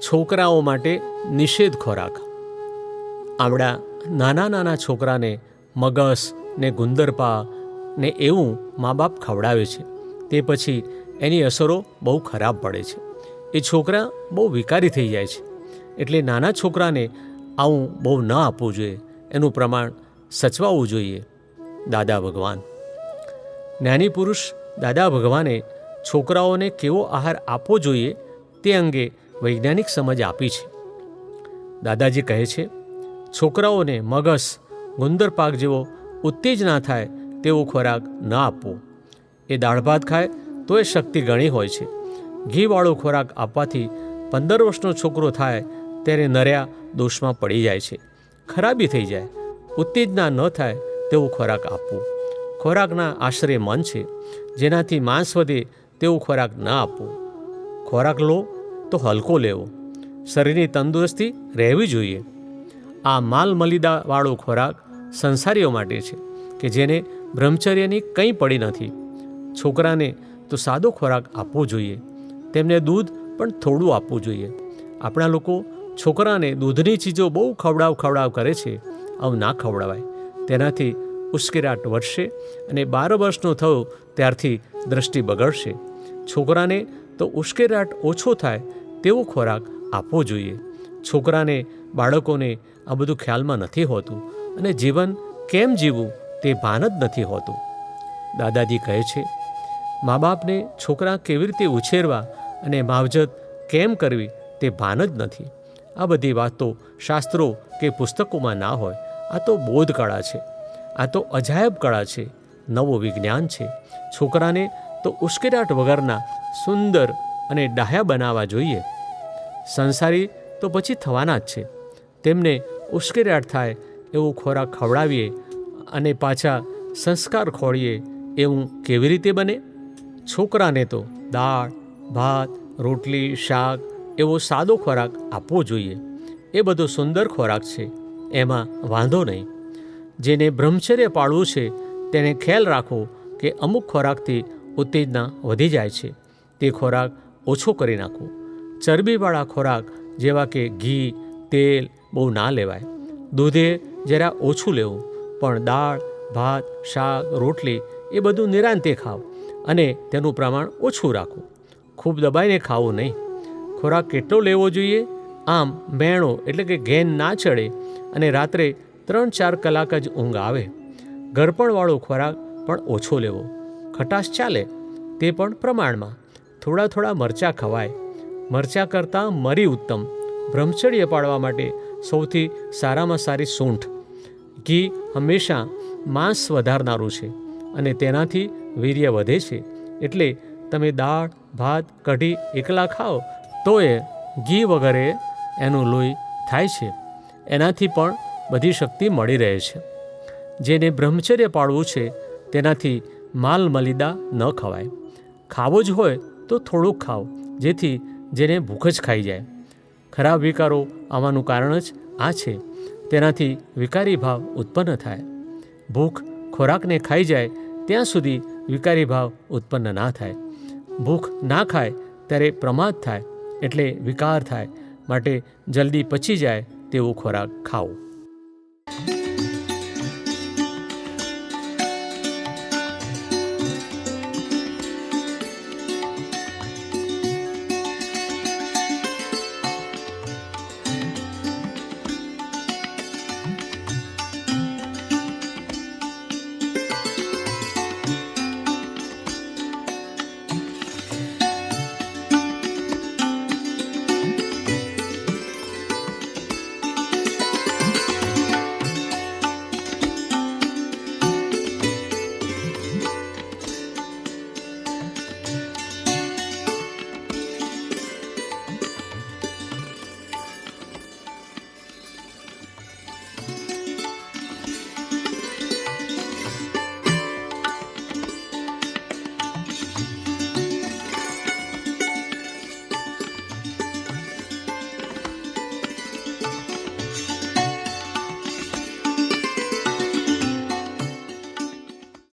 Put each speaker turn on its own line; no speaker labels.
છોકરાઓ માટે નિષેધ ખોરાક. આવડા નાના નાના છોકરાને મગસ ને ગુંદરપા ને એવું મા બાપ ખવડાવે છે. તે પછી એની અસરો બહુ ખરાબ પડે છે. એ છોકરા બહુ વિકારી થઈ જાય છે. એટલે નાના છોકરાને આવું બહુ ન આપવું જોઈએ. એનું પ્રમાણ સચવાવવું જોઈએ. દાદા ભગવાન, જ્ઞાની પુરુષ દાદા ભગવાને છોકરાઓને કેવો આહાર આપવો જોઈએ તે અંગે વૈજ્ઞાનિક સમજ આપી છે. દાદાજી કહે છે, છોકરાઓને મગસ ગુંદર પાક જેવો ઉત્તેજના થાય તેવો ખોરાક ન આપવો. એ દાળ ભાત ખાય તો એ શક્તિ ઘણી હોય છે. ઘીવાળો ખોરાક આપવાથી 15 વર્ષનો છોકરો થાય ત્યારે નર્યા દોષમાં પડી જાય છે, ખરાબી થઈ જાય. ઉત્તેજના ન થાય તેવો ખોરાક આપવો. ખોરાકના આશરે મન છે. જેનાથી માંસ વધે તેવો ખોરાક ન આપવો. ખોરાક લો તો હલકો લેવો. શરીરની તંદુરસ્તી રહેવી જોઈએ. આ માલ મલિદાવાળો ખોરાક સંસારીઓ માટે છે કે જેને બ્રહ્મચર્યની કંઈ પડી નથી. છોકરાને તો સાદો ખોરાક આપવો જોઈએ. તેમને દૂધ પણ થોડું આપવું જોઈએ. આપણા લોકો છોકરાને દૂધની ચીજો બહુ ખવડાવ કરે છે. આવું ના ખવડાવાય. તેનાથી ઉશ્કેરાટ વધશે અને 12 વર્ષનો થયો ત્યારથી દ્રષ્ટિ બગડશે. છોકરાને તો ઉશ્કેરાટ ઓછો થાય તેવો ખોરાક આપવો જોઈએ. છોકરાને, બાળકોને આ બધું ખ્યાલમાં નથી હોતું અને જીવન કેમ જીવવું તે ભાન જ નથી હોતું. દાદાજી કહે છે, મા બાપને છોકરા કેવી રીતે ઉછેરવા અને માવજત કેમ કરવી તે ભાન જ નથી. આ બધી વાતો શાસ્ત્રો કે પુસ્તકોમાં ના હોય. આ તો બોધ કળા છે. આ તો અજાયબ કળા છે. નવો વિજ્ઞાન છે. છોકરાને તો ઉશ્કેરાટ વગરના સુંદર અને ડાહ્યા બનાવવા જોઈએ. સંસારી તો પછી થવાના જ છે. તેમને ઉશ્કેરાટ થાય એવો ખોરાક ખવડાવીએ અને પાછા સંસ્કાર ખોળીએ એવું કેવી રીતે બને? છોકરાને તો દાળ, ભાત, રોટલી, શાક એવો સાદો ખોરાક આપવો જોઈએ. એ બધો સુંદર ખોરાક છે, એમાં વાંધો નહીં. જેને બ્રહ્મચર્ય પાળવું છે તેને ખ્યાલ રાખો કે અમુક ખોરાકથી ઉત્તેજના વધી જાય છે. તે ખોરાક ઓછો કરી નાખો. ચરબીવાળા ખોરાક જેવા કે ઘી, તેલ બહુ ના લેવાય. દૂધે જરા ઓછું લેવું, પણ દાળ, ભાત, શાક, રોટલી એ બધું નિરાંતે ખાવ અને તેનું પ્રમાણ ઓછું રાખો. ખૂબ દબાઈને ખાવું નહીં. ખોરાક કેટલો લેવો જોઈએ? આમ મેણો એટલે કે ઘેન ના ચડે અને રાત્રે 3-4 કલાક જ ઊંઘ આવે. ગળપણવાળો ખોરાક પણ ઓછો લેવો. ખટાશ ચાલે, તે પણ પ્રમાણમાં. થોડા થોડા મરચાં ખવાય. મરચાં કરતાં મરી ઉત્તમ. બ્રહ્મચર્ય પાળવા માટે સૌથી સારામાં સારી સૂંઠ. ઘી હંમેશા માંસ વધારનારું છે અને તેનાથી વીર્ય વધે છે. એટલે તમે દાળ, ભાત, કઢી એકલા ખાઓ તો એ ઘી વગરે એનું લોહી થાય છે. એનાથી પણ બધી શક્તિ મળી રહે છે. જેને બ્રહ્મચર્ય પાળવું છે તેનાથી માલ મલિદા ન ખવાય. ખાવો જ હોય તો થોડુંક ખાઓ, જેથી જેને ભૂખ જ ખાઈ જાય. ખરાબ વિકારો આવવાનું કારણ જ આ છે. તેનાથી વિકારી ભાવ ઉત્પન્ન થાય. ભૂખ ખોરાકને ખાઈ જાય ત્યાં સુધી વિકારી ભાવ ઉત્પન્ન ના થાય. ભૂખ ના ખાય ત્યારે પ્રમાદ થાય એટલે વિકાર થાય. માટે જલ્દી પચી જાય તેવો ખોરાક ખાઓ.